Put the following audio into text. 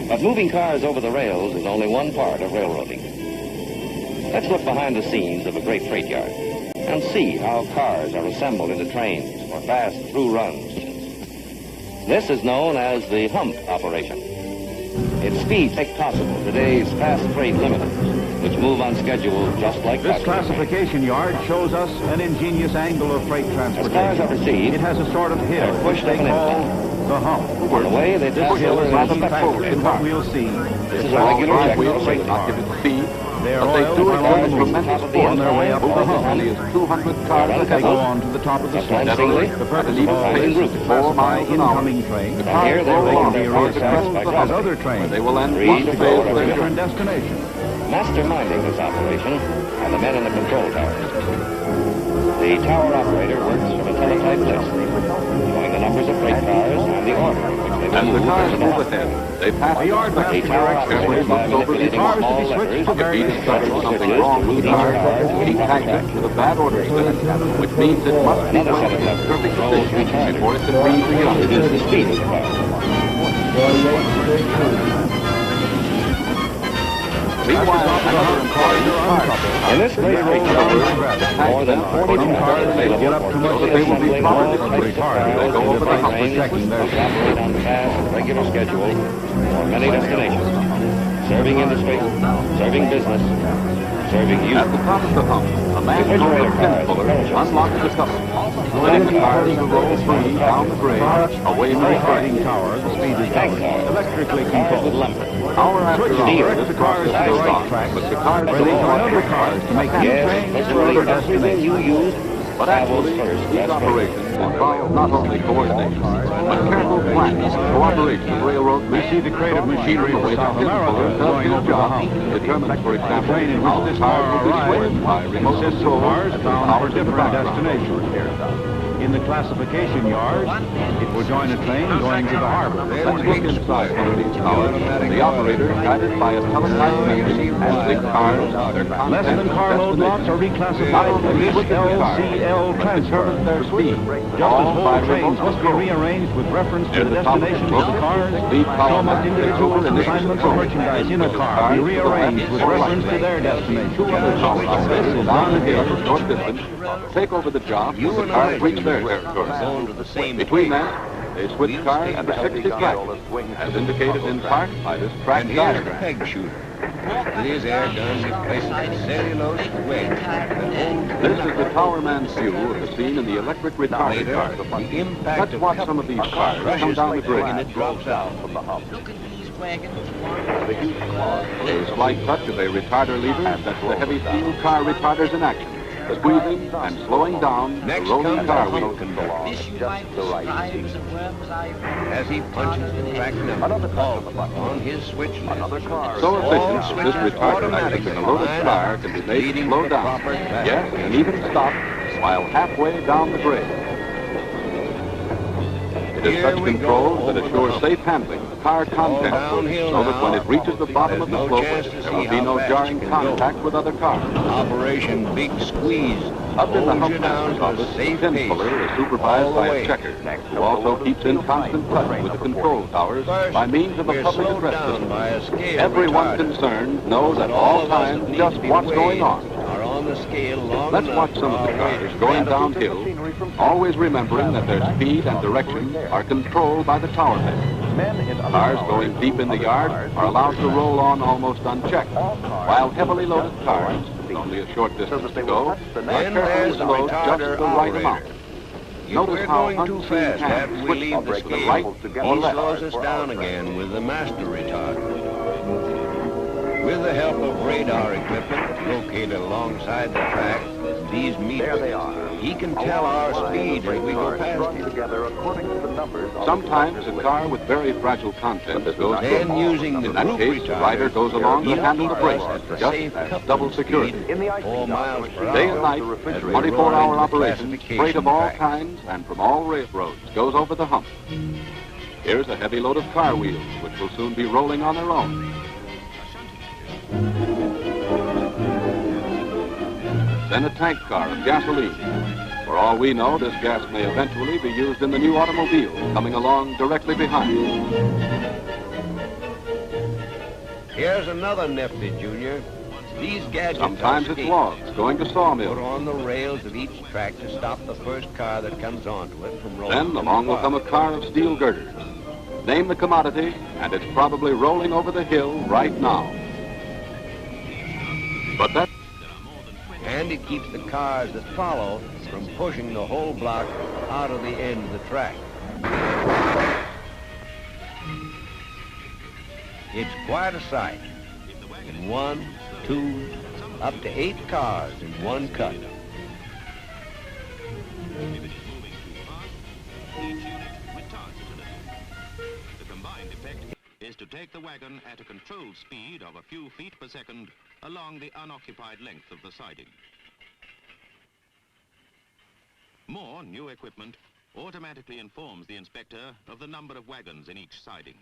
But moving cars over the rails is only one part of railroading. Let's look behind the scenes of a great freight yard and see how cars are assembled into trains for fast through runs. This is known as the hump operation. Its speed makes possible today's fast freight limiters, which move on schedule just like this classification yard shows us an ingenious angle of freight transportation. As cars are received, it has a sort of hill, which they call the hump. On the way, they this hill is a key factor in what we'll see. This is a regular check for freight cars. They're oiled while on the move on their way up the hump. They go on to the top of the slope. The purpose of all this is to classify incoming trains. And here they can be reassessed as other trains. They will end one to go to different destinations. Masterminding this operation are the men in the control towers. The tower operator works from a teletype list, showing the numbers of freight cars and the order in which they will As the move cars into the move hump. ahead, they pass The yard The master tower directs operator, every by move over the manipulating cars to small be switched levers, to various If stations. something wrong with the car, he tags it to the bad order switch, which means it must be Another set of in levers perfect controls position retarders before it can read the to gun. reduce the speed of the car. Meanwhile, another employee In this great freight yard, more than 40 cars available for assembling all types of cars They go over the hump trains which operate on fast, regular schedule for many destinations, serving industry, serving business, serving youth. At the top of the hump, a man known as Tinsley unlocks the tunnel, letting the cars to roll free down the grade, away from the Fighting train. tower, the speed is Tank doubled, cars, electrically cars with controlled. lumber. Hour after Switches hour, direct this the cars to process the goes right on, track, but the cars where go they join on other cars to make new Yes, trains but for really other everything destinations. you use But travels actually, first. these That's operations involve not only coordination, but careful planning and cooperation of railroad We men. see the creative machinery of South America going over the hump. Determines, for The example, train in how which this cars car will be switched arrives by remote consists of control cars and bound for powers in the different background. destinations. In the classification yard, it will join a train going to the harbor. Let's look inside one of these towers. The operator, guided by a teletype message, has the cars, their Less content, than carload lots are reclassified for this LCL transfer. their speed, Just as whole trains must be rearranged with reference to the destinations of the cars, so must individual consignments of merchandise in a car be rearranged with reference to their destination. This is down the hill, non-negotiable. short distance, take over the job when the cars reach their territory. Between that, they switch cars to 60 tracks, as indicated in part by this track diagram. Peg shooter. With his air gun replaces a cellulose wedge that holds This is the towerman's view of the scene in the electric retarded later, cars. the impact Let's of watch some of these cars come crushes down the the thing and grade. it drops out. A slight touch of a retarder lever sets the heavy steel car retarders in action, squeezing and slowing down the Next rolling comes car the wheel. hump conductor. As he punches the track number on his switch list. So All efficient, this switches retarder action in a loaded line car up, can be made to leading slow to the down, proper track. yes, and even stop while halfway down the grade. It is Here such we controls go that over assure the hump. safe handling of car content, downhill so that when now. it reaches the bottom of the There's no slope, chance to there see will be how no fast jarring you can go. contact with other cars. Operation Big Squeeze. Up in the holds hump you down master's to a office, safe Tinsley pace. is supervised all the by a way. checker, who also keeps in constant touch with the control towers by means of a We're public slowed address down system. by a scale Everyone retarded. concerned knows at all of us that times need just to be what's going weighed on. are on the scale long Let's enough watch some for of the our cars weight. going downhill, always remembering that their speed and direction are controlled by the tower men. Cars going deep in the yard are allowed to roll on almost unchecked, while heavily loaded cars, with only a short distance to go, are Then carefully there's the slowed just retarder the right operator. amount. If Notice we're how going too unseen fast hands after we switch leave the to the scale, right he or left. slows us down again with the master retarder. With the help of radar equipment located alongside the track, these meters, he can tell our speed as we go past him. Sometimes a car with very fragile contents goes Then slow. using the In that group case, the rider retarders, goes along to he handle the keeps brake, us at the just safe as coupling double security. speed, 4 miles per hour. Day and night, as we 24 roll hour into the operations, freight of classification all track. kinds and from all railroads goes over the hump. Here's a heavy load of car wheels, which will soon be rolling on their own. Then a tank car of gasoline. For all we know, this gas may eventually be used in the new automobile coming along directly behind. Here's another nifty, Junior. These gadgets Sometimes it's logs going to put sawmills. on the rails of each track to stop the first car that comes onto it from rolling. Then along will come a car of steel girders. Name the commodity, and it's probably rolling over the hill right now. But that... And it keeps the cars that follow from pushing the whole block out of the end of the track. It's quite a sight. In 1, 2, up to 8 cars in one cut. The combined effect is to take the wagon at a controlled speed of a few feet per second along the unoccupied length of the siding. More new equipment automatically informs the inspector of the number of wagons in each siding.